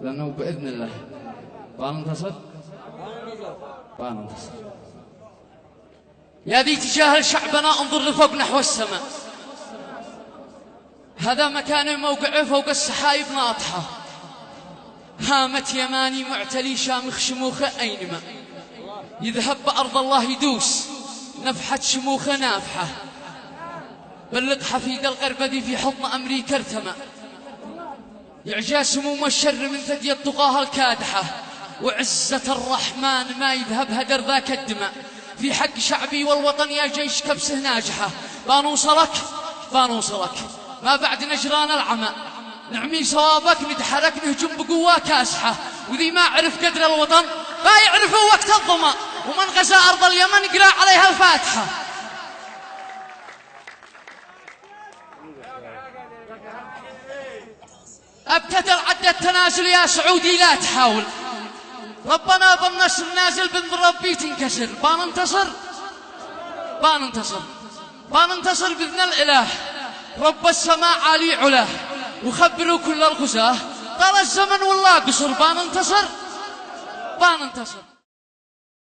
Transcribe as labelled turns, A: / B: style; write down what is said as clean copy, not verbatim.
A: لأنه بإذن الله بننتصر. يا ذي تجاهل شعبنا انظر لفوق نحو السماء، هذا مكان موقعه فوق السحايب ناطحة، هامت يماني معتلي شامخ شموخه أينما، يذهب بأرض الله يدوس نفحة شموخه نافحة، بلق حفيد الغربدي في حضن أمريكا ارتمى، يعجى سموم الشر من ثدي الطغاة الكادحة، وعزة الرحمن ما يذهب هدر ذاك الدماء، في حق شعبي والوطن يا جيش كبسه ناجحة، بانوصلك ما بعد نجران العمى، نعمي صوابك ندحرك نهجم بقوة كاسحة، وذي ما عرف قدر الوطن ما يعرفه وقت الظما، ومن غزا أرض اليمن يقرأ عليها الفاتحة. ابتدر عد التنازل يا سعودي لا تحاول، ربنا بالنصر نازل بنظر ربي تنكسر، بننتصر بإذن الإله، رب السماء عالي علاه، وخبروا كل الغزاة طال الزمن والله قصر، بننتصر.